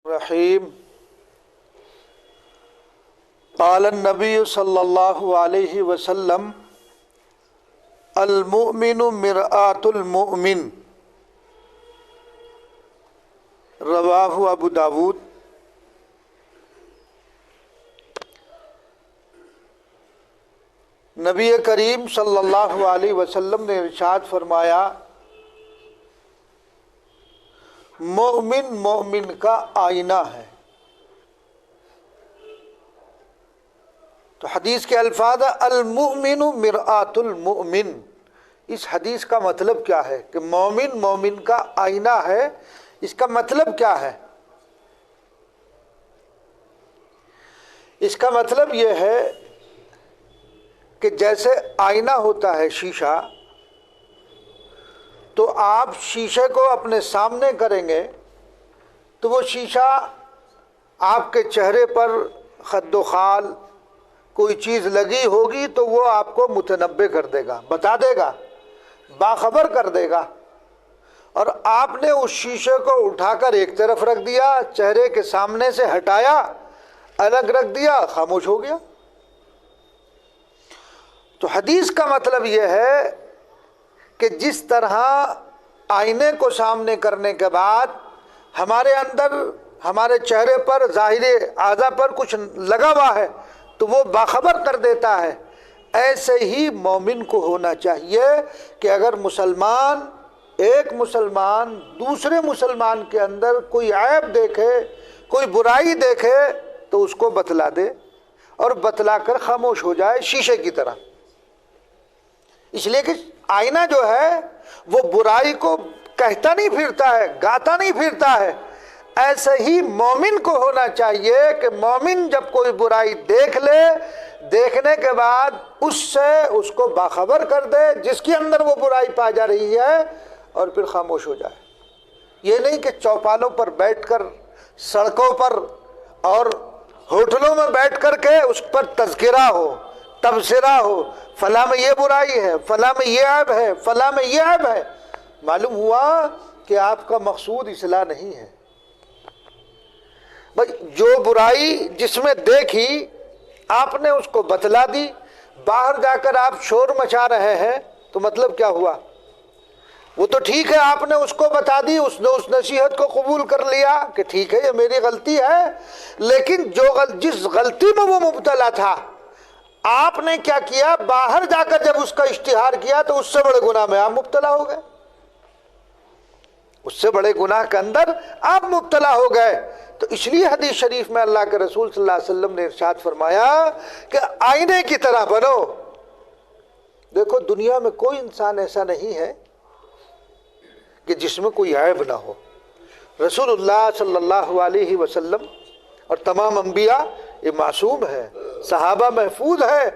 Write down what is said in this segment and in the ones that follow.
رحیم قال النبی صلی اللہ علیہ وسلم المؤمن مرآۃ المؤمن رواہ ابو داود۔ نبی کریم صلی اللہ علیہ وسلم نے ارشاد فرمایا مومن مومن کا آئینہ ہے۔ تو حدیث کے الفاظ المؤمن مرآۃ المؤمن، اس حدیث کا مطلب کیا ہے کہ مومن مومن کا آئینہ ہے؟ اس کا مطلب کیا ہے؟ اس کا مطلب یہ ہے کہ جیسے آئینہ ہوتا ہے شیشہ، تو آپ شیشے کو اپنے سامنے کریں گے تو وہ شیشہ آپ کے چہرے پر خد و خال کوئی چیز لگی ہوگی تو وہ آپ کو متنبع کر دے گا، بتا دے گا، باخبر کر دے گا۔ اور آپ نے اس شیشے کو اٹھا کر ایک طرف رکھ دیا، چہرے کے سامنے سے ہٹایا، الگ رکھ دیا، خاموش ہو گیا۔ تو حدیث کا مطلب یہ ہے کہ جس طرح آئینے کو سامنے کرنے کے بعد ہمارے اندر ہمارے چہرے پر ظاہر اعضاء پر کچھ لگا ہوا ہے تو وہ باخبر کر دیتا ہے، ایسے ہی مومن کو ہونا چاہیے کہ اگر ایک مسلمان دوسرے مسلمان کے اندر کوئی عیب دیکھے، کوئی برائی دیکھے تو اس کو بتلا دے اور بتلا کر خاموش ہو جائے، شیشے کی طرح۔ اس لیے کہ آئینہ جو ہے وہ برائی کو کہتا نہیں پھرتا ہے، گاتا نہیں پھرتا ہے۔ ایسے ہی مومن کو ہونا چاہیے کہ مومن جب کوئی برائی دیکھ لے، دیکھنے کے بعد اس سے اس کو باخبر کر دے جس کے اندر وہ برائی پا جا رہی ہے، اور پھر خاموش ہو جائے۔ یہ نہیں کہ چوپالوں پر بیٹھ کر، سڑکوں پر اور ہوٹلوں میں بیٹھ کر کے اس پر تذکرہ ہو، تبصرہ ہو، فلاں میں یہ برائی ہے، فلاں میں یہ عیب ہے، فلاں میں یہ عیب ہے۔ معلوم ہوا کہ آپ کا مقصود اصلاح نہیں ہے۔ بھائی جو برائی جس میں دیکھی آپ نے اس کو بتلا دی، باہر جا کر آپ شور مچا رہے ہیں تو مطلب کیا ہوا؟ وہ تو ٹھیک ہے، آپ نے اس کو بتا دی، اس نے اس نصیحت کو قبول کر لیا کہ ٹھیک ہے یہ میری غلطی ہے، لیکن جس غلطی میں وہ مبتلا تھا آپ نے کیا کیا؟ باہر جا کر جب اس کا اشتہار کیا تو اس سے بڑے گناہ میں آپ مبتلا ہو گئے، اس سے بڑے گناہ کے اندر آپ مبتلا ہو گئے۔ تو اس لیے حدیث شریف میں اللہ کے رسول صلی اللہ علیہ وسلم نے ارشاد فرمایا کہ آئینے کی طرح بنو۔ دیکھو دنیا میں کوئی انسان ایسا نہیں ہے کہ جس میں کوئی عیب نہ ہو۔ رسول اللہ صلی اللہ علیہ وسلم اور تمام انبیاء یہ معصوم ہے، صحابہ محفوظ ہے،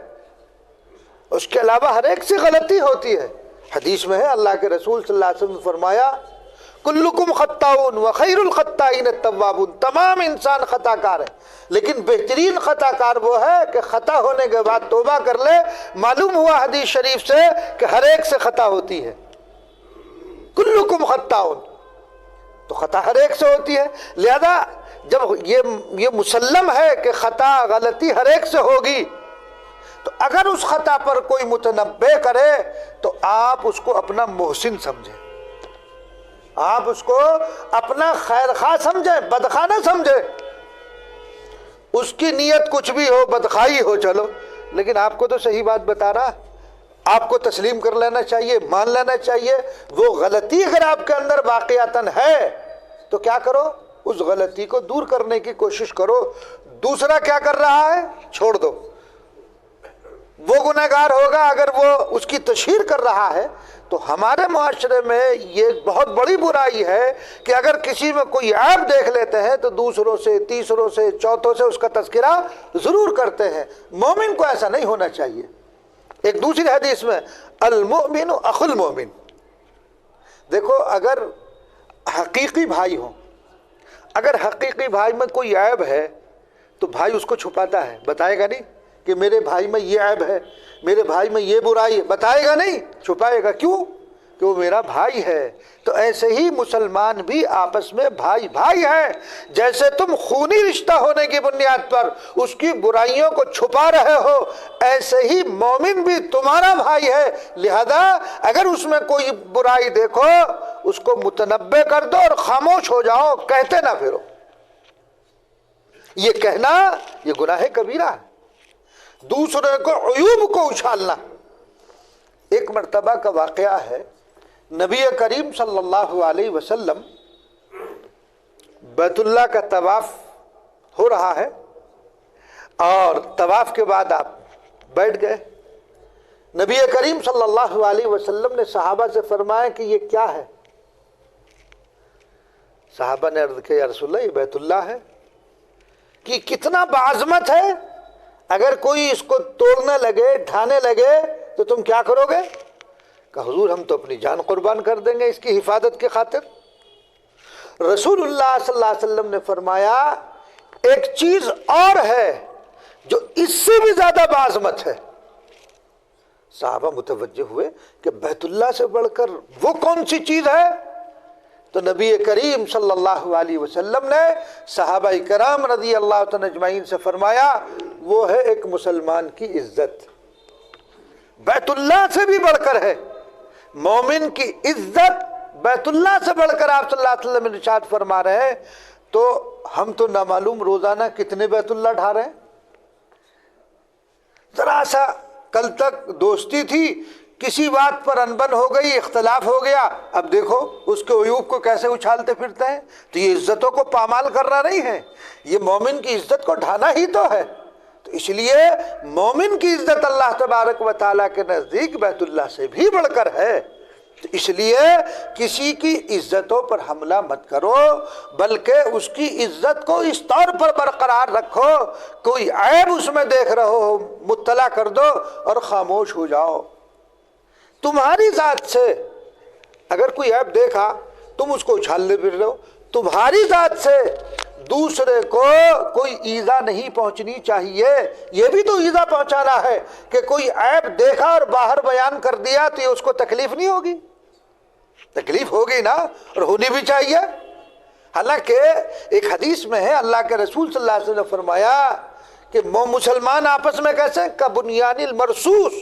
اس کے علاوہ ہر ایک سے غلطی ہوتی ہے۔ حدیث میں ہے اللہ کے رسول صلی اللہ علیہ وسلم نے فرمایا کلکم خطاؤن وخیر الخطائین التوابون، تمام انسان خطا کار ہے لیکن بہترین خطا کار وہ ہے کہ خطا ہونے کے بعد توبہ کر لے۔ معلوم ہوا حدیث شریف سے کہ ہر ایک سے خطا ہوتی ہے، کلکم خطاؤن، تو خطا ہر ایک سے ہوتی ہے۔ لہذا جب یہ مسلم ہے کہ خطا غلطی ہر ایک سے ہوگی، تو اگر اس خطا پر کوئی متنبہ کرے تو آپ اس کو اپنا محسن سمجھیں، آپ اس کو اپنا خیر خواہ سمجھیں، بدخواہ نہ سمجھیں۔ اس کی نیت کچھ بھی ہو، بدخواہی ہو، چلو، لیکن آپ کو تو صحیح بات بتا رہا، آپ کو تسلیم کر لینا چاہیے، مان لینا چاہیے۔ وہ غلطی اگر آپ کے اندر واقعتاً ہے تو کیا کرو؟ اس غلطی کو دور کرنے کی کوشش کرو۔ دوسرا کیا کر رہا ہے چھوڑ دو، وہ گنہگار ہوگا اگر وہ اس کی تشہیر کر رہا ہے۔ تو ہمارے معاشرے میں یہ بہت بڑی برائی ہے کہ اگر کسی میں کوئی عیب دیکھ لیتے ہیں تو دوسروں سے، تیسروں سے، چوتھوں سے اس کا تذکرہ ضرور کرتے ہیں۔ مومن کو ایسا نہیں ہونا چاہیے۔ ایک دوسری حدیث میں المؤمن اخو المؤمن، دیکھو اگر حقیقی بھائی ہوں، اگر حقیقی بھائی میں کوئی عیب ہے تو بھائی اس کو چھپاتا ہے، بتائے گا نہیں کہ میرے بھائی میں یہ عیب ہے، میرے بھائی میں یہ برائی ہے، بتائے گا نہیں، چھپائے گا۔ کیوں؟ کہ وہ میرا بھائی ہے، تو ایسے ہی مسلمان بھی آپس میں بھائی بھائی ہیں۔ جیسے تم خونی رشتہ ہونے کی بنیاد پر اس کی برائیوں کو چھپا رہے ہو، ایسے ہی مومن بھی تمہارا بھائی ہے، لہذا اگر اس میں کوئی برائی دیکھو اس کو متنبہ کر دو اور خاموش ہو جاؤ، کہتے نہ پھرو۔ یہ کہنا یہ گناہ کبیرہ ہے، دوسرے کو عیوب کو اچھالنا۔ ایک مرتبہ کا واقعہ ہے، نبی کریم صلی اللہ علیہ وسلم بیت اللہ کا طواف ہو رہا ہے اور طواف کے بعد آپ بیٹھ گئے۔ نبی کریم صلی اللہ علیہ وسلم نے صحابہ سے فرمایا کہ یہ کیا ہے؟ صحابہ نے عرض کیا یا رسول اللہ یہ بیت اللہ ہے۔ کہ کتنا بعظمت ہے، اگر کوئی اس کو توڑنے لگے ڈھانے لگے تو تم کیا کرو گے؟ کہ حضور ہم تو اپنی جان قربان کر دیں گے اس کی حفاظت کی خاطر۔ رسول اللہ صلی اللہ علیہ وسلم نے فرمایا ایک چیز اور ہے جو اس سے بھی زیادہ بعظمت ہے۔ صحابہ متوجہ ہوئے کہ بیت اللہ سے بڑھ کر وہ کون سی چیز ہے؟ تو نبی کریم صلی اللہ علیہ وسلم نے صحابہ کرام رضی اللہ تعالی اجمعین سے فرمایا وہ ہے ایک مسلمان کی عزت۔ بیت اللہ سے بھی بڑھ کر ہے، مومن کی عزت بیت اللہ سے بڑھ کر آپ صلی اللہ علیہ وسلم ارشاد فرما رہے ہیں۔ تو ہم تو نامعلوم روزانہ کتنے بیت اللہ ڈھا رہے ہیں۔ ذرا سا کل تک دوستی تھی، کسی بات پر انبن ہو گئی، اختلاف ہو گیا، اب دیکھو اس کے عیوب کو کیسے اچھالتے پھرتے ہیں۔ تو یہ عزتوں کو پامال کرنا نہیں ہے، یہ مومن کی عزت کو ڈھانا ہی تو ہے۔ تو اس لیے مومن کی عزت اللہ تبارک و تعالیٰ کے نزدیک بیت اللہ سے بھی بڑھ کر ہے۔ تو اس لیے کسی کی عزتوں پر حملہ مت کرو، بلکہ اس کی عزت کو اس طور پر برقرار رکھو، کوئی عیب اس میں دیکھ رہے ہو مطلع کر دو اور خاموش ہو جاؤ۔ تمہاری ذات سے اگر کوئی عیب دیکھا تم اس کو اچھالنے پھر رہے ہو، تمہاری ذات سے دوسرے کو کوئی ایذا نہیں پہنچنی چاہیے۔ یہ بھی تو ایذا پہنچانا ہے کہ کوئی عیب دیکھا اور باہر بیان کر دیا تو یہ اس کو تکلیف نہیں ہوگی؟ تکلیف ہوگی نا، اور ہونی بھی چاہیے۔ حالانکہ ایک حدیث میں ہے اللہ کے رسول صلی اللہ علیہ وسلم نے فرمایا کہ مسلمان آپس میں کیسے کبنیان المرصوص،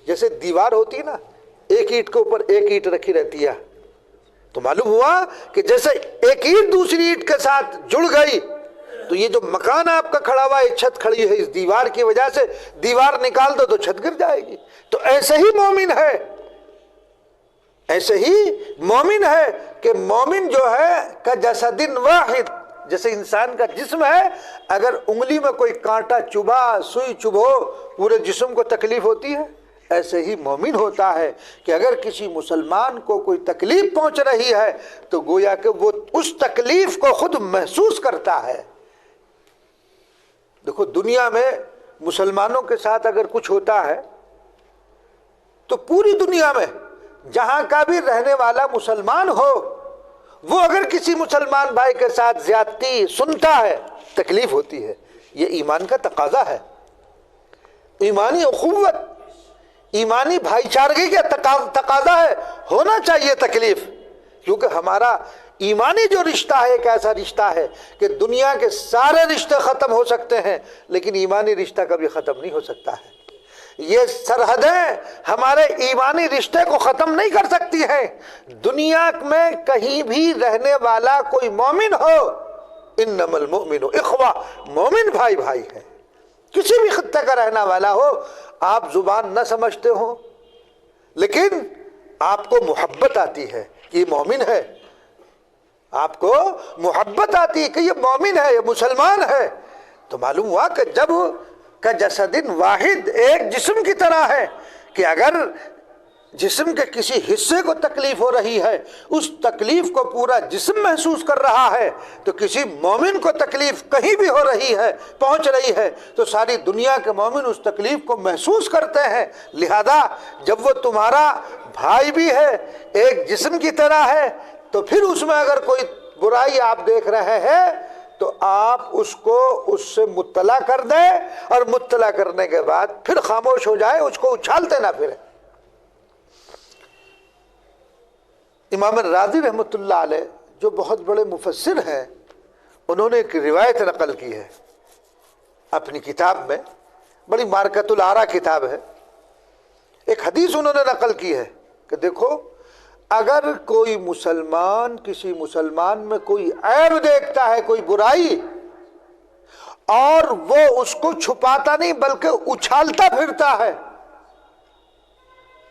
جیسے دیوار ہوتی ہے نا، ایک اینٹ کے اوپر ایک اینٹ رکھی رہتی ہے، تو معلوم ہوا کہ جیسے ایک اینٹ دوسری اینٹ کے ساتھ جڑ گئی تو یہ جو مکان آپ کا کھڑا ہوا ہے، چھت کھڑی ہے اس دیوار کی وجہ سے، دیوار نکال دو تو چھت گر جائے گی۔ تو ایسے ہی مومن ہے، ایسے ہی مومن ہے کہ مومن جو ہے کجسد واحد، جیسے انسان کا جسم ہے، اگر انگلی میں کوئی کانٹا چبھا، سوئی چبھو، پورے جسم کو تکلیف ہوتی ہے۔ ایسے ہی مومن ہوتا ہے کہ اگر کسی مسلمان کو کوئی تکلیف پہنچ رہی ہے تو گویا کہ وہ اس تکلیف کو خود محسوس کرتا ہے۔ دیکھو دنیا میں مسلمانوں کے ساتھ اگر کچھ ہوتا ہے تو پوری دنیا میں جہاں کا بھی رہنے والا مسلمان ہو، وہ اگر کسی مسلمان بھائی کے ساتھ زیادتی سنتا ہے تکلیف ہوتی ہے۔ یہ ایمان کا تقاضا ہے، ایمانی اخوت، ایمانی بھائی چارگی کا تقاضا ہے، ہونا چاہیے تکلیف، کیونکہ ہمارا ایمانی جو رشتہ ہے ایک ایسا رشتہ ہے کہ دنیا کے سارے رشتے ختم ہو سکتے ہیں لیکن ایمانی رشتہ کبھی ختم نہیں ہو سکتا ہے۔ یہ سرحدیں ہمارے ایمانی رشتے کو ختم نہیں کر سکتی ہیں۔ دنیا میں کہیں بھی رہنے والا کوئی مومن ہو، انما المؤمن اخوہ، مومن بھائی بھائی ہے۔ کسی بھی خطے کا رہنا والا ہو، آپ زبان نہ سمجھتے ہو لیکن آپ کو محبت آتی ہے کہ یہ مومن ہے، آپ کو محبت آتی ہے کہ یہ مومن ہے، یہ مسلمان ہے، تو معلوم ہوا کہ جب کا جسد واحد ایک جسم کی طرح ہے کہ اگر جسم کے کسی حصے کو تکلیف ہو رہی ہے، اس تکلیف کو پورا جسم محسوس کر رہا ہے، تو کسی مومن کو تکلیف کہیں بھی ہو رہی ہے، پہنچ رہی ہے، تو ساری دنیا کے مومن اس تکلیف کو محسوس کرتے ہیں۔ لہذا جب وہ تمہارا بھائی بھی ہے، ایک جسم کی طرح ہے، تو پھر اس میں اگر کوئی برائی آپ دیکھ رہے ہیں تو آپ اس کو اس سے مطلع کر دیں، اور مطلع کرنے کے بعد پھر خاموش ہو جائے، اس کو اچھالتے نہ پھریں۔ امام راضی رحمۃ اللہ علیہ جو بہت بڑے مفسر ہیں، انہوں نے ایک روایت نقل کی ہے اپنی کتاب میں، بڑی مارکۃ الآراء کتاب ہے. ایک حدیث انہوں نے نقل کی ہے کہ دیکھو، اگر کوئی مسلمان کسی مسلمان میں کوئی عیب دیکھتا ہے، کوئی برائی، اور وہ اس کو چھپاتا نہیں بلکہ اچھالتا پھرتا ہے،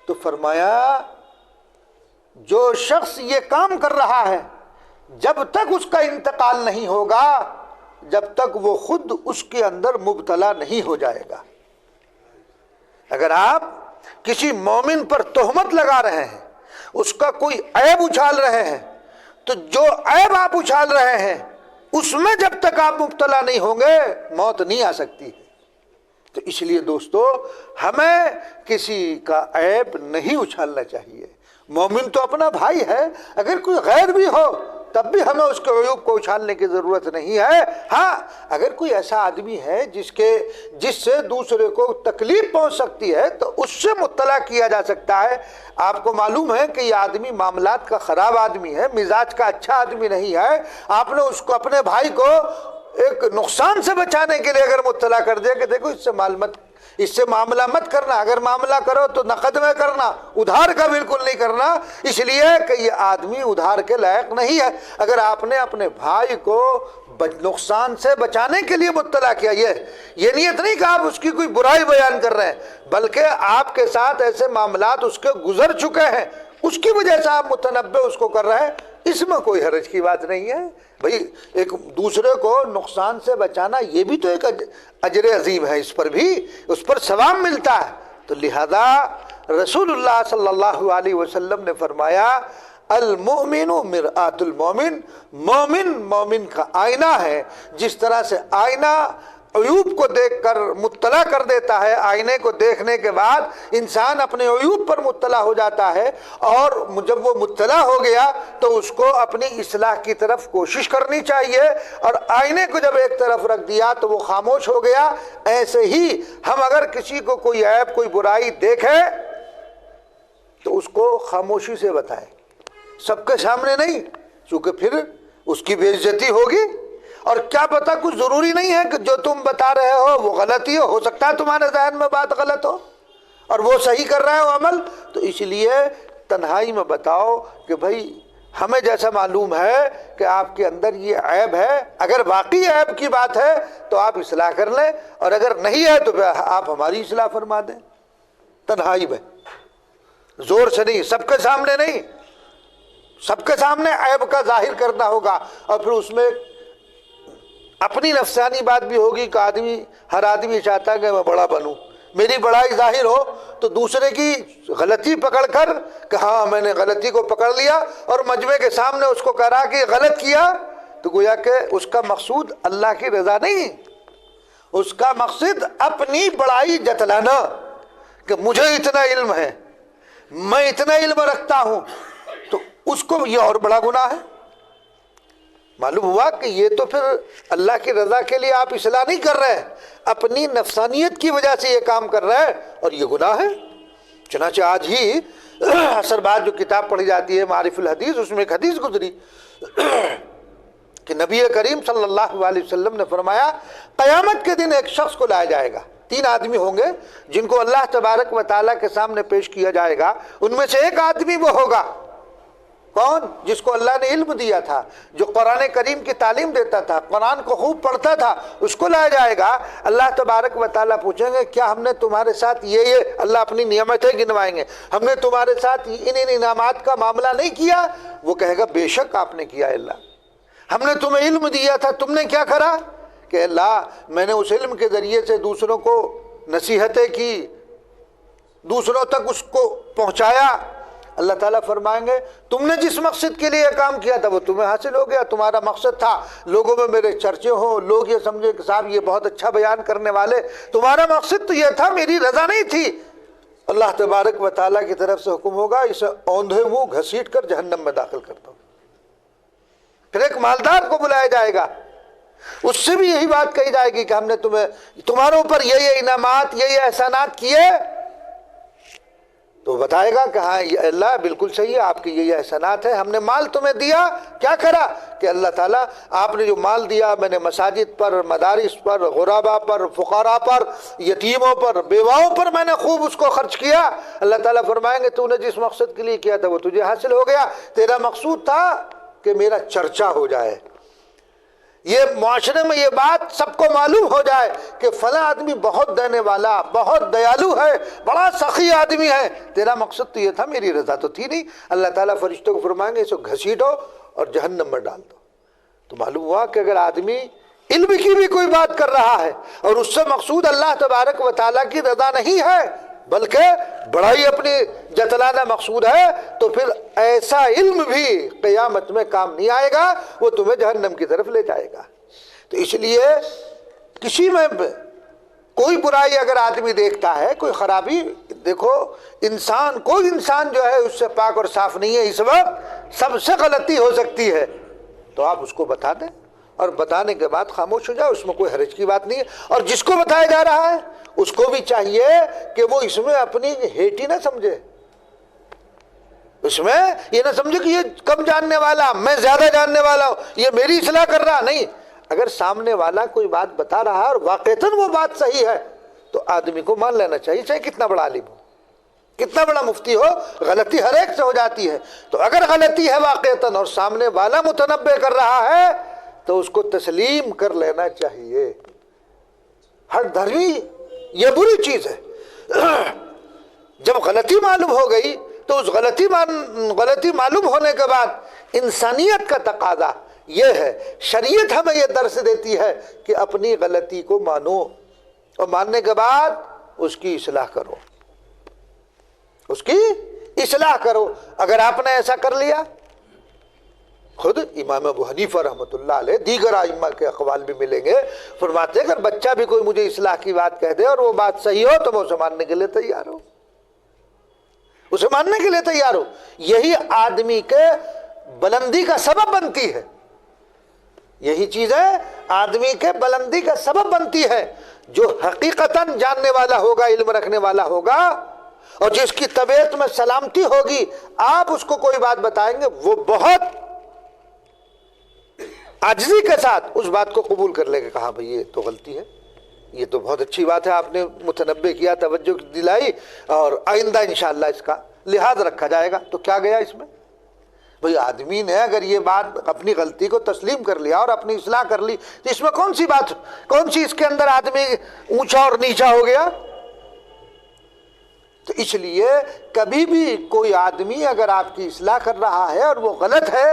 تو فرمایا جو شخص یہ کام کر رہا ہے جب تک اس کا انتقال نہیں ہوگا، جب تک وہ خود اس کے اندر مبتلا نہیں ہو جائے گا. اگر آپ کسی مومن پر تہمت لگا رہے ہیں، اس کا کوئی عیب اچھال رہے ہیں، تو جو عیب آپ اچھال رہے ہیں اس میں جب تک آپ مبتلا نہیں ہوں گے موت نہیں آ سکتی. تو اس لیے دوستو، ہمیں کسی کا عیب نہیں اچھالنا چاہیے. مومن تو اپنا بھائی ہے، اگر کوئی غیر بھی ہو تب بھی ہمیں اس کے عیوب کو اچھالنے کی ضرورت نہیں ہے. ہاں، اگر کوئی ایسا آدمی ہے جس سے دوسرے کو تکلیف پہنچ سکتی ہے تو اس سے مطلع کیا جا سکتا ہے. آپ کو معلوم ہے کہ یہ آدمی معاملات کا خراب آدمی ہے، مزاج کا اچھا آدمی نہیں ہے، آپ نے اس کو، اپنے بھائی کو ایک نقصان سے بچانے کے لیے اگر مطلع کر دیا کہ دیکھو اس سے معاملہ مت کرنا، اگر معاملہ کرو تو نقد میں کرنا، ادھار کا بالکل نہیں کرنا، اس لیے کہ یہ آدمی ادھار کے لائق نہیں ہے. اگر آپ نے اپنے بھائی کو نقصان سے بچانے کے لیے مطلع کیا، یہ نیت نہیں کہ آپ اس کی کوئی برائی بیان کر رہے ہیں، بلکہ آپ کے ساتھ ایسے معاملات اس کے گزر چکے ہیں، اس کی وجہ سے آپ متنبع اس کو کر رہے ہیں، اس میں کوئی حرج کی بات نہیں ہے. بھئی ایک دوسرے کو نقصان سے بچانا یہ بھی تو ایک اجر عظیم ہے، اس پر ثواب ملتا ہے. تو لہذا رسول اللہ صلی اللہ علیہ وسلم نے فرمایا المؤمن مرآۃ المومن، مومن کا آئینہ ہے. جس طرح سے آئینہ عیوب کو دیکھ کر مطلع کر دیتا ہے، آئینے کو دیکھنے کے بعد انسان اپنے عیوب پر مطلع ہو جاتا ہے، اور جب وہ مطلع ہو گیا تو اس کو اپنی اصلاح کی طرف کوشش کرنی چاہیے، اور آئینے کو جب ایک طرف رکھ دیا تو وہ خاموش ہو گیا. ایسے ہی ہم اگر کسی کو کوئی عیب، کوئی برائی دیکھیں تو اس کو خاموشی سے بتائیں، سب کے سامنے نہیں، چونکہ پھر اس کی بے عزتی ہوگی. اور کیا پتہ، کچھ ضروری نہیں ہے کہ جو تم بتا رہے ہو وہ غلط ہی ہو سکتا ہے تمہارے ذہن میں بات غلط ہو اور وہ صحیح کر رہے ہو عمل. تو اس لیے تنہائی میں بتاؤ کہ بھائی ہمیں جیسا معلوم ہے کہ آپ کے اندر یہ عیب ہے، اگر واقعی عیب کی بات ہے تو آپ اصلاح کر لیں، اور اگر نہیں ہے تو آپ ہماری اصلاح فرما دیں. تنہائی میں، زور سے نہیں، سب کے سامنے نہیں، سب کے سامنے عیب کا ظاہر کرنا ہوگا. اور پھر اس میں اپنی نفسانی بات بھی ہوگی کہ ہر آدمی چاہتا ہے کہ میں بڑا بنوں، میری بڑائی ظاہر ہو، تو دوسرے کی غلطی پکڑ کر کہ ہاں میں نے غلطی کو پکڑ لیا اور مجمع کے سامنے اس کو کہہ رہا کہ غلط کیا، تو گویا کہ اس کا مقصود اللہ کی رضا نہیں، اس کا مقصد اپنی بڑائی جتلانا کہ مجھے اتنا علم ہے، میں اتنا علم رکھتا ہوں. تو اس کو یہ اور بڑا گناہ ہے. معلوم ہوا کہ یہ تو پھر اللہ کی رضا کے لیے آپ اصلاح نہیں کر رہے، اپنی نفسانیت کی وجہ سے یہ کام کر رہے ہیں، اور یہ گناہ ہے. چنانچہ آج ہی عصر بعد جو کتاب پڑھی جاتی ہے معارف الحدیث، اس میں ایک حدیث گزری کہ نبی کریم صلی اللہ علیہ وسلم نے فرمایا قیامت کے دن ایک شخص کو لایا جائے گا، 3 آدمی ہوں گے جن کو اللہ تبارک و تعالیٰ کے سامنے پیش کیا جائے گا. ان میں سے ایک آدمی وہ ہوگا، کون؟ جس کو اللہ نے علم دیا تھا، جو قرآن کریم کی تعلیم دیتا تھا، قرآن کو خوب پڑھتا تھا، اس کو لایا جائے گا. اللہ تبارک و تعالیٰ پوچھیں گے کیا ہم نے تمہارے ساتھ یہ اللہ اپنی نعمتیں گنوائیں گے، ہم نے تمہارے ساتھ ان انعامات کا معاملہ نہیں کیا؟ وہ کہے گا بے شک آپ نے کیا اللہ، ہم نے تمہیں علم دیا تھا، تم نے کیا کرا؟ کہ اللہ میں نے اس علم کے ذریعے سے دوسروں کو نصیحتیں کی، دوسروں تک اس کو پہنچایا. اللہ تعالیٰ فرمائیں گے تم نے جس مقصد کے لیے یہ کام کیا تھا وہ تمہیں حاصل ہو گیا، تمہارا مقصد تھا لوگوں میں میرے چرچے ہوں، لوگ یہ سمجھے کہ صاحب یہ بہت اچھا بیان کرنے والے، تمہارا مقصد تو یہ تھا، میری رضا نہیں تھی. اللہ تبارک و تعالیٰ کی طرف سے حکم ہوگا اسے اوندھے منہ گھسیٹ کر جہنم میں داخل کر دو. پھر ایک مالدار کو بلایا جائے گا، اس سے بھی یہی بات کہی جائے گی کہ ہم نے تمہارے اوپر یہ انعامات، یہ احسانات کیے. تو بتائے گا کہ ہاں اللہ بالکل صحیح ہے، آپ کی یہ احسانات ہے، ہم نے مال تمہیں دیا، کیا کرا کہ اللہ تعالیٰ آپ نے جو مال دیا میں نے مساجد پر، مدارس پر، غربا پر، فقراء پر، یتیموں پر، بیواؤں پر میں نے خوب اس کو خرچ کیا۔ اللہ تعالیٰ فرمائیں گے تو نے جس مقصد کے لیے کیا تھا وہ تجھے حاصل ہو گیا، تیرا مقصود تھا کہ میرا چرچا ہو جائے، یہ معاشرے میں یہ بات سب کو معلوم ہو جائے کہ فلاں آدمی بہت دینے والا، بہت دیالو ہے، بڑا سخی آدمی ہے۔ تیرا مقصد تو یہ تھا، میری رضا تو تھی نہیں۔ اللہ تعالیٰ فرشتوں کو فرمائیں گے اسے گھسیٹو اور جہنم میں ڈال دو۔ تو معلوم ہوا کہ اگر آدمی علم کی بھی کوئی بات کر رہا ہے اور اس سے مقصود اللہ تبارک و تعالیٰ کی رضا نہیں ہے بلکہ بڑائی اپنی جتلانا مقصود ہے، تو پھر ایسا علم بھی قیامت میں کام نہیں آئے گا، وہ تمہیں جہنم کی طرف لے جائے گا۔ تو اس لیے کسی میں کوئی برائی اگر آدمی دیکھتا ہے، کوئی خرابی، دیکھو انسان، کوئی انسان جو ہے اس سے پاک اور صاف نہیں ہے، اس وقت سب سے غلطی ہو سکتی ہے، تو آپ اس کو بتا دیں اور بتانے کے بعد خاموش ہو جائے، اس میں کوئی حرج کی بات نہیں ہے۔ اور جس کو بتایا جا رہا ہے اس کو بھی چاہیے کہ وہ اس میں اپنی ہیٹی نہ سمجھے، اس میں یہ نہ سمجھے کہ یہ کم جاننے والا، میں زیادہ جاننے والا ہوں، یہ میری اصلاح کر رہا، نہیں۔ اگر سامنے والا کوئی بات بتا رہا ہے اور واقعتاً وہ بات صحیح ہے تو آدمی کو مان لینا چاہیے، چاہے کتنا بڑا عالم ہو، کتنا بڑا مفتی ہو، غلطی ہر ایک سے ہو جاتی ہے۔ تو اگر غلطی ہے واقعتاً اور سامنے والا متنبہ کر رہا ہے تو اس کو تسلیم کر لینا چاہیے۔ ہر دھرمی یہ بری چیز ہے، جب غلطی معلوم ہو گئی تو اس غلطی معلوم ہونے کے بعد انسانیت کا تقاضا یہ ہے، شریعت ہمیں یہ درس دیتی ہے کہ اپنی غلطی کو مانو اور ماننے کے بعد اس کی اصلاح کرو، اس کی اصلاح کرو۔ اگر آپ نے ایسا کر لیا، خود امام ابو حنیفہ رحمۃ اللہ علیہ، دیگر ائمہ کے اقوال بھی ملیں گے، فرماتے ہیں اگر بچہ بھی کوئی مجھے اصلاح کی بات کہہ دے اور وہ بات صحیح ہو تو میں اسے ماننے کے لیے تیار ہوں، اسے ماننے کے لیے تیار ہوں۔ یہی آدمی کے بلندی کا سبب بنتی ہے، یہی چیزیں آدمی کے بلندی کا سبب بنتی ہے۔ جو حقیقتاً جاننے والا ہوگا، علم رکھنے والا ہوگا اور جس کی طبیعت میں سلامتی ہوگی، آپ اس کو کوئی بات بتائیں گے وہ بہت عاجزی کے ساتھ اس بات کو قبول کر لے گا، کہا بھئی یہ تو غلطی ہے، یہ تو بہت اچھی بات ہے، آپ نے متنبہ کیا، توجہ دلائی، اور آئندہ انشاءاللہ اس کا لحاظ رکھا جائے گا۔ تو کیا گیا اس میں؟ بھئی آدمی نے اگر یہ بات اپنی غلطی کو تسلیم کر لیا اور اپنی اصلاح کر لی تو اس میں کون سی بات، کون سی اس کے اندر آدمی اونچا اور نیچا ہو گیا؟ تو اس لیے کبھی بھی کوئی آدمی اگر آپ کی اصلاح کر رہا ہے اور وہ غلط ہے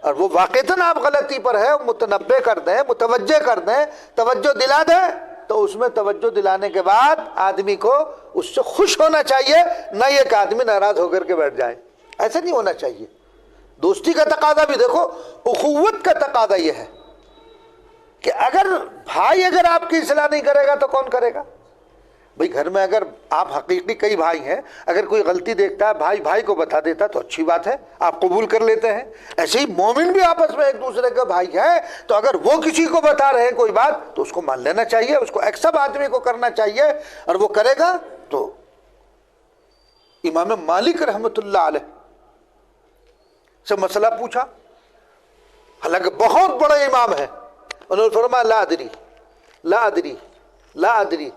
اور وہ واقعتاً آپ غلطی پر ہے، متنبہ کر دیں، متوجہ کر دیں، توجہ دلا دیں، تو اس میں توجہ دلانے کے بعد آدمی کو اس سے خوش ہونا چاہیے، نہ یہ کہ آدمی ناراض ہو کر کے بیٹھ جائے، ایسا نہیں ہونا چاہیے۔ دوستی کا تقاضا بھی دیکھو، اخوت کا تقاضا یہ ہے کہ اگر بھائی اگر آپ کی اصلاح نہیں کرے گا تو کون کرے گا؟ بھئی گھر میں اگر آپ حقیقی کئی بھائی ہیں، اگر کوئی غلطی دیکھتا ہے بھائی بھائی کو بتا دیتا تو اچھی بات ہے، آپ قبول کر لیتے ہیں۔ ایسے ہی مومن بھی آپس میں ایک دوسرے کے بھائی ہیں، تو اگر وہ کسی کو بتا رہے ہیں کوئی بات تو اس کو مان لینا چاہیے، اس کو ایکسپٹ آدمی کو کرنا چاہیے، اور وہ کرے گا تو امام مالک رحمۃ اللہ علیہ سے مسئلہ پوچھا، حالانکہ بہت بڑے امام ہیں، انہوں نے فرمایا لا ادری لا ادری لا ادری،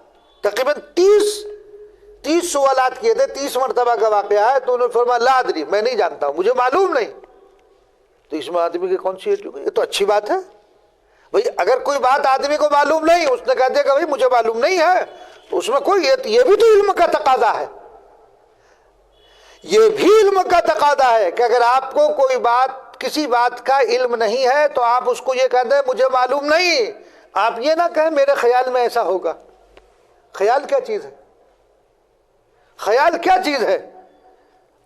تقریباً 30 سوالات کیے تھے، 30 مرتبہ کا واقعہ ہے، تو انہوں نے فرمایا لا ادری، میں نہیں جانتا ہوں، مجھے معلوم نہیں۔ تو اس میں آدمی کی کون سی ایٹی ہوگی؟ یہ تو اچھی بات ہے بھئی، اگر کوئی بات آدمی کو معلوم نہیں، اس نے کہہ دیا کہ بھئی مجھے معلوم نہیں ہے، تو اس میں کوئی یہ بھی تو علم کا تقاضا ہے، یہ بھی علم کا تقاضا ہے کہ اگر آپ کو کوئی بات، کسی بات کا علم نہیں ہے تو آپ اس کو یہ کہہ دیں مجھے معلوم نہیں، آپ یہ نہ کہیں میرے خیال میں ایسا ہوگا۔ خیال کیا چیز ہے؟ خیال کیا چیز ہے؟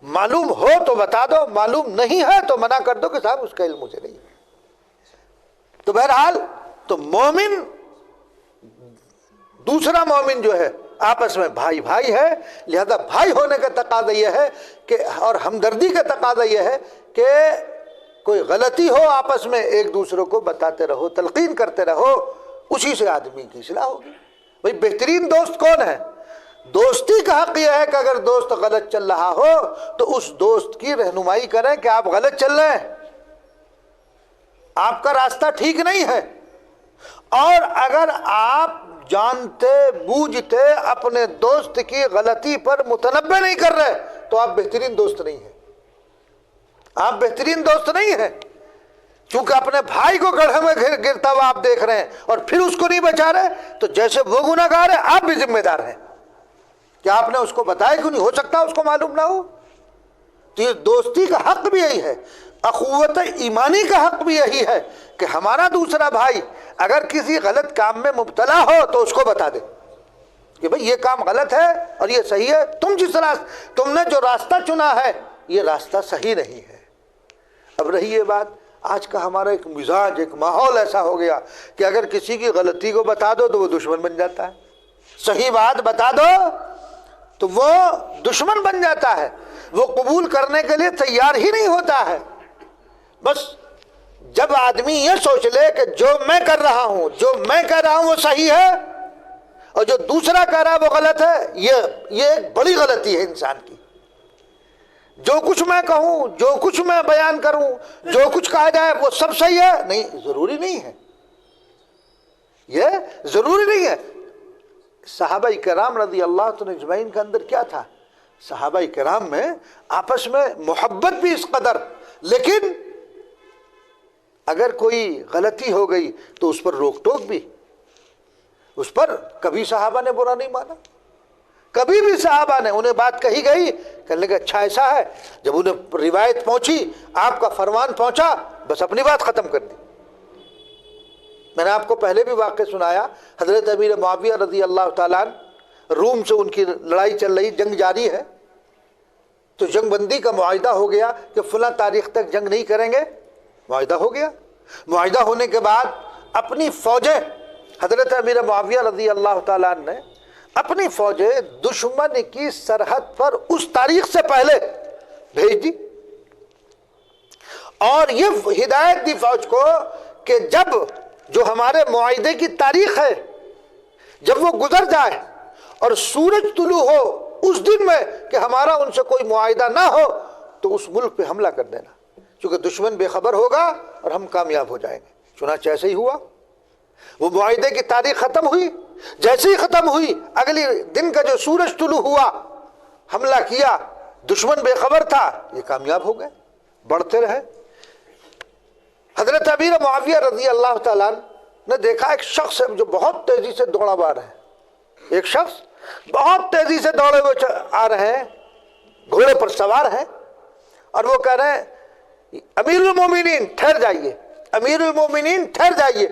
معلوم ہو تو بتا دو، معلوم نہیں ہے تو منع کر دو کہ صاحب اس کا علم مجھے نہیں ہے۔ تو بہرحال تو مومن، دوسرا مومن جو ہے آپس میں بھائی بھائی ہے، لہذا بھائی ہونے کا تقاضا یہ ہے کہ، اور ہمدردی کا تقاضا یہ ہے کہ کوئی غلطی ہو آپس میں ایک دوسرے کو بتاتے رہو، تلقین کرتے رہو، اسی سے آدمی کی اصلاح ہوگی۔ بھئی بہترین دوست کون ہے؟ دوستی کا حق یہ ہے کہ اگر دوست غلط چل رہا ہو تو اس دوست کی رہنمائی کریں کہ آپ غلط چل رہے ہیں، آپ کا راستہ ٹھیک نہیں ہے۔ اور اگر آپ جانتے بوجھتے اپنے دوست کی غلطی پر متنبہ نہیں کر رہے تو آپ بہترین دوست نہیں ہیں، آپ بہترین دوست نہیں ہیں، چونکہ اپنے بھائی کو گڑھے میں گرتا ہوا آپ دیکھ رہے ہیں اور پھر اس کو نہیں بچا رہے، تو جیسے وہ گناہ گار ہے آپ بھی ذمہ دار ہیں کہ آپ نے اس کو بتایا کیوں نہیں، ہو سکتا اس کو معلوم نہ ہو۔ تو یہ دوستی کا حق بھی یہی ہے، اخوت ایمانی کا حق بھی یہی ہے کہ ہمارا دوسرا بھائی اگر کسی غلط کام میں مبتلا ہو تو اس کو بتا دے کہ بھئی یہ کام غلط ہے اور یہ صحیح ہے، تم نے جو راستہ چنا ہے یہ راستہ صحیح نہیں ہے۔ اب رہی یہ بات، آج کا ہمارا ایک مزاج، ایک ماحول ایسا ہو گیا کہ اگر کسی کی غلطی کو بتا دو تو وہ دشمن بن جاتا ہے، صحیح بات بتا دو تو وہ دشمن بن جاتا ہے، وہ قبول کرنے کے لیے تیار ہی نہیں ہوتا ہے۔ بس جب آدمی یہ سوچ لے کہ جو میں کر رہا ہوں، جو میں کہہ رہا ہوں وہ صحیح ہے اور جو دوسرا کہہ رہا ہے وہ غلط ہے، یہ ایک بڑی غلطی ہے انسان کی۔ جو کچھ میں کہوں، جو کچھ میں بیان کروں، جو کچھ کہا جائے وہ سب صحیح ہے، نہیں، ضروری نہیں ہے، یہ ضروری نہیں ہے۔ صحابہ کرام رضی اللہ عنہم اجمعین کے اندر کیا تھا؟ صحابہ کرام میں آپس میں محبت بھی اس قدر، لیکن اگر کوئی غلطی ہو گئی تو اس پر روک ٹوک بھی، اس پر کبھی صحابہ نے برا نہیں مانا، کبھی بھی صحابہ نے، انہیں بات کہی گئی کہنے لگے اچھا ایسا ہے، جب انہیں روایت پہنچی، آپ کا فرمان پہنچا، بس اپنی بات ختم کر دی۔ میں نے آپ کو پہلے بھی واقعہ سنایا، حضرت امیر معاویہ رضی اللہ تعالیٰ عنہ، روم سے ان کی لڑائی چل رہی، جنگ جاری ہے، تو جنگ بندی کا معاہدہ ہو گیا کہ فلاں تاریخ تک جنگ نہیں کریں گے، معاہدہ ہو گیا۔ معاہدہ ہونے کے بعد اپنی فوجیں، حضرت امیر معاویہ رضی اللہ تعالیٰ عنہ نے اپنی فوجیں دشمن کی سرحد پر اس تاریخ سے پہلے بھیج دی، اور یہ ہدایت دی فوج کو کہ جب جو ہمارے معاہدے کی تاریخ ہے جب وہ گزر جائے اور سورج طلوع ہو اس دن میں کہ ہمارا ان سے کوئی معاہدہ نہ ہو تو اس ملک پہ حملہ کر دینا، چونکہ دشمن بے خبر ہوگا اور ہم کامیاب ہو جائیں گے۔ چنانچہ ایسے ہی ہوا، وہ معاہدے کی تاریخ ختم ہوئی، جیسے ہی ختم ہوئی اگلی دن کا جو سورج طلوع ہوا، حملہ کیا، دشمن بے خبر تھا، یہ کامیاب ہو گئے، بڑھتے رہے۔ حضرت امیر معاویہ رضی اللہ تعالیٰ نے دیکھا ایک شخص ہے جو بہت تیزی سے دوڑا ہوا رہا ہے، ایک شخص بہت تیزی سے دوڑے ہوئے آ رہے ہیں، گھوڑے پر سوار ہیں، اور وہ کہہ رہے ہیں امیر المومنین ٹھہر جائیے، امیر المومنین ٹھہر جائیے۔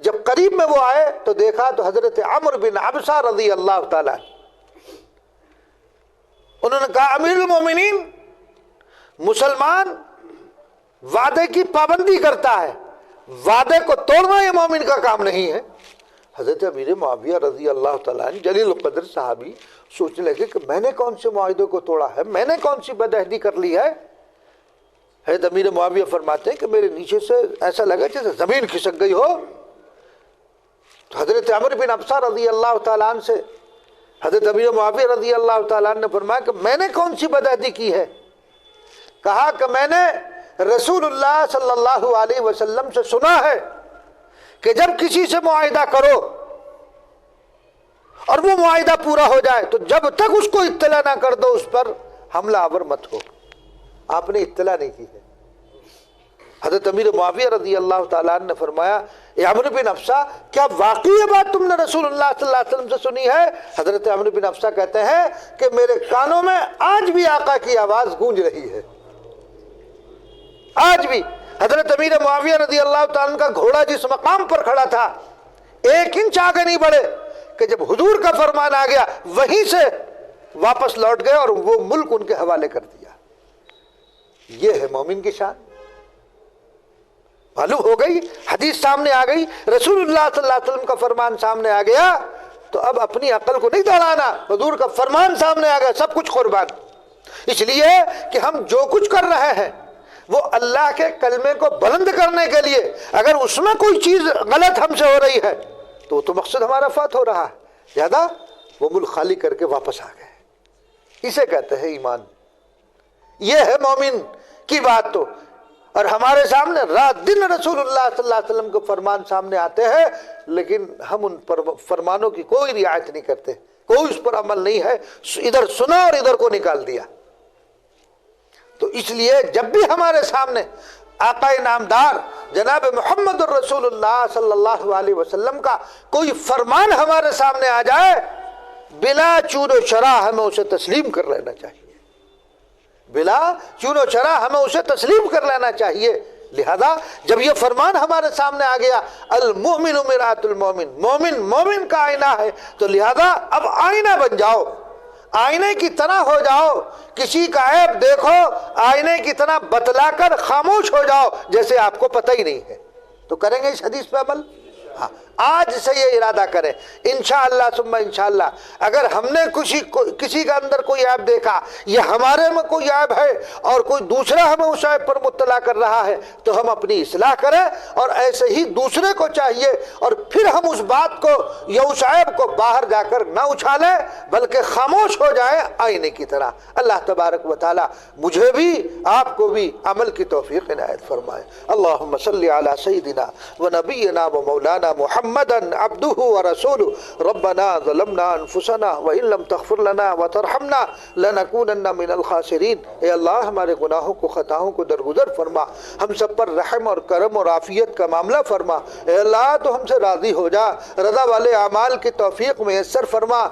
جب قریب میں وہ آئے تو دیکھا تو حضرت عمرو بن عبسہ رضی اللہ تعالیٰ، انہوں نے کہا امیر المومنین، مسلمان وعدے کی پابندی کرتا ہے، وعدے کو توڑنا یہ مومن کا کام نہیں ہے۔ حضرت امیر معاویہ رضی اللہ تعالیٰ عنہ جلیل القدر صحابی سوچنے لگے کہ میں نے کون سے معاہدے کو توڑا ہے، میں نے کون سی بدعہدی کر لی ہے۔ حضرت امیر معاویہ فرماتے ہیں کہ میرے نیچے سے ایسا لگا جیسے زمین کھسک گئی ہو۔ تو حضرت عمرو بن عبسہ رضی اللہ تعالیٰ عنہ سے حضرت امیر معاویہ رضی اللہ تعالیٰ عنہ نے فرمایا کہ میں نے کون سی بدعہدی کی ہے؟ کہا کہ میں نے رسول اللہ صلی اللہ علیہ وسلم سے سنا ہے کہ جب کسی سے معاہدہ کرو اور وہ معاہدہ پورا ہو جائے تو جب تک اس کو اطلاع نہ کر دو اس پر حملہ آور مت ہو۔ آپ نے اطلاع نہیں کی ہے۔ حضرت امیر معاویہ رضی اللہ تعالیٰ عنہ نے فرمایا اے عمرو بن عبسہ، کیا واقعی یہ بات تم نے رسول اللہ صلی اللہ علیہ وسلم سے سنی ہے؟ حضرت عمرو بن عبسہ کہتے ہیں کہ میرے کانوں میں آج بھی آقا کی آواز گونج رہی ہے، آج بھی۔ حضرت امیر معاویہ رضی اللہ تعالیٰ عنہ کا گھوڑا جس مقام پر کھڑا تھا 1 انچ آگے نہیں بڑھے کہ جب حضور کا فرمان آ گیا وہیں سے واپس لوٹ گئے اور وہ ملک ان کے حوالے کر دیا۔ یہ ہے مومن کی شان۔ معلوم ہو گئی، حدیث سامنے آ گئی، رسول اللہ صلی اللہ علیہ وسلم کا فرمان سامنے آ گیا، تو اب اپنی عقل کو نہیں دوڑانا، حضور کا فرمان سامنے آ گیا، سب کچھ قربان۔ اس لیے کہ ہم جو کچھ کر رہے ہیں وہ اللہ کے کلمے کو بلند کرنے کے لیے، اگر اس میں کوئی چیز غلط ہم سے ہو رہی ہے تو مقصد ہمارا فات ہو رہا ہے۔ زیادہ وہ ملک خالی کر کے واپس آ گئے. اسے کہتے ہیں ایمان. یہ ہے مومن کی بات. تو اور ہمارے سامنے رات دن رسول اللہ صلی اللہ علیہ وسلم کے فرمان سامنے آتے ہیں، لیکن ہم ان فرمانوں کی کوئی رعایت نہیں کرتے، کوئی اس پر عمل نہیں ہے. ادھر سنا اور ادھر کو نکال دیا. تو اس لیے جب بھی ہمارے سامنے آقا نامدار جناب محمد الرسول اللہ صلی اللہ علیہ وسلم کا کوئی فرمان ہمارے سامنے آ جائے، بلا چون و چرا ہمیں اسے تسلیم کر لینا چاہیے. بلا چون و چرا ہمیں اسے تسلیم کر لینا چاہیے. لہذا جب یہ فرمان ہمارے سامنے آ گیا المؤمن مرآۃ المؤمن، مومن مومن کا آئینہ ہے، تو لہذا اب آئینہ بن جاؤ، آئینے کی طرح ہو جاؤ. کسی کا عیب دیکھو آئینے کی طرح بتلا کر خاموش ہو جاؤ جیسے آپ کو پتہ ہی نہیں ہے. تو کریں گے اس حدیث پہ عمل؟ ہاں، آج سے یہ ارادہ کریں انشاءاللہ ثم انشاءاللہ. اگر ہم نے کسی کا اندر کوئی عیب دیکھا، یہ ہمارے میں کوئی عیب ہے اور کوئی دوسرا ہمیں اس عیب پر مطلع کر رہا ہے، تو ہم اپنی اصلاح کریں. اور ایسے ہی دوسرے کو چاہیے، اور پھر ہم اس بات کو یا اس عیب کو باہر جا کر نہ اچھالیں بلکہ خاموش ہو جائیں آئینے کی طرح. اللہ تبارک و تعالی مجھے بھی آپ کو بھی عمل کی توفیق عنایت فرمائے. اللہم صلی علی سیدنا و نبینا و مولانا محمدا عبدہ و رسولہ. ربنا ظلمنا انفسنا وان لم تغفر لنا وترحمنا لنکونن من الخاسرین. اے اللہ ہمارے گناہوں کو خطاؤں کو درگزر فرما، ہم سب پر رحم اور کرم اور عافیت کا معاملہ فرما. اے اللہ تو ہم سے راضی ہو جا، رضا والے اعمال کی توفیق میسر فرما.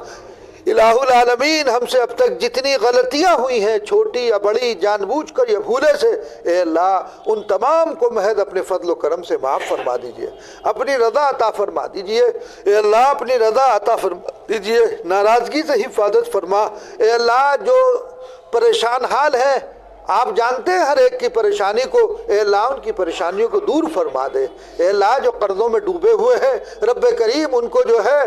الہ العالمین ہم سے اب تک جتنی غلطیاں ہوئی ہیں چھوٹی یا بڑی، جان بوجھ کر یا بھولے سے، اے اللہ ان تمام کو محض اپنے فضل و کرم سے معاف فرما دیجئے، اپنی رضا عطا فرما دیجئے. اے اللہ اپنی رضا عطا فرما دیجئے، ناراضگی سے حفاظت فرما. اے اللہ جو پریشان حال ہے آپ جانتے ہیں ہر ایک کی پریشانی کو، اے اللہ ان کی پریشانیوں کو دور فرما دے. اے اللہ جو قرضوں میں ڈوبے ہوئے ہیں رب کریم ان کو جو ہے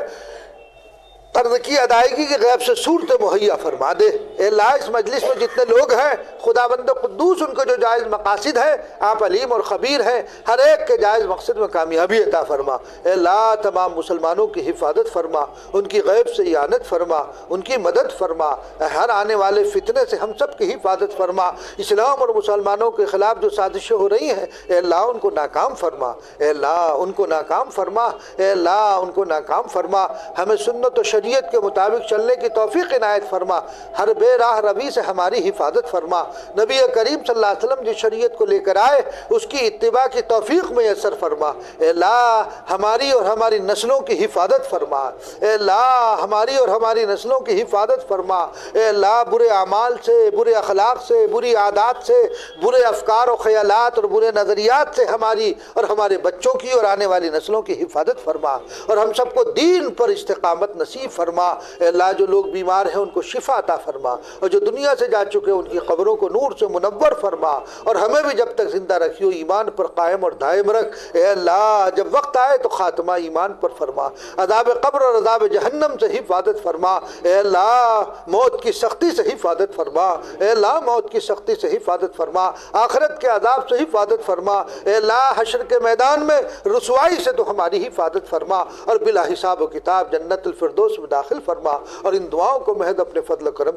قرض کی ادائیگی کے غیب سے صورت مہیا فرما دے. اے اللہ اس مجلس میں جتنے لوگ ہیں خداوند قدوس ان کو جو جائز مقاصد ہے آپ علیم اور خبیر ہیں، ہر ایک کے جائز مقصد میں کامیابی عطا فرما. اے اللہ تمام مسلمانوں کی حفاظت فرما، ان کی غیب سے اعانت فرما، ان کی مدد فرما. ہر آنے والے فتنے سے ہم سب کی حفاظت فرما. اسلام اور مسلمانوں کے خلاف جو سازشیں ہو رہی ہیں اے اللہ ان کو ناکام فرما. اے اللہ ان کو ناکام فرما. اے اللہ ان کو ناکام فرما. ہمیں سنت و شریعت کے مطابق چلنے کی توفیق عنایت فرما. ہر بے راہ روی سے ہماری حفاظت فرما. نبی کریم صلی اللہ علیہ وسلم جس شریعت کو لے کر آئے اس کی اتباع کی توفیق میسر فرما. اے اللہ ہماری اور ہماری نسلوں کی حفاظت فرما. اے اللہ ہماری اور ہماری نسلوں کی حفاظت فرما. اے اللہ برے اعمال سے، برے اخلاق سے، بری عادات سے، برے افکار و خیالات اور برے نظریات سے ہماری اور ہمارے بچوں کی اور آنے والی نسلوں کی حفاظت فرما. اور ہم سب کو دین پر استقامت نصیب فرما. اے اللہ جو لوگ بیمار ہیں ان کو شفا عطا فرما، اور جو دنیا سے جا چکے ان کی قبروں کو نور سے منور فرما. اور ہمیں بھی جب تک زندہ رکھیو ایمان پر قائم اور دائم رکھ. اے اللہ جب وقت آئے تو خاتمہ ایمان پر فرما. عذاب قبر اور عذاب جہنم سے حفاظت فرما. اے اللہ موت کی سختی سے حفاظت فرما. اے اللہ موت کی سختی سے حفاظت فرما. آخرت کے عذاب سے حفاظت فرما. اے اللہ حشر کے میدان میں رسوائی سے تو ہماری حفاظت فرما، اور بلا حساب و کتاب جنت الفردوس میں داخل فرما. اور ان دعاؤں کو محض اپنے فضل و کرم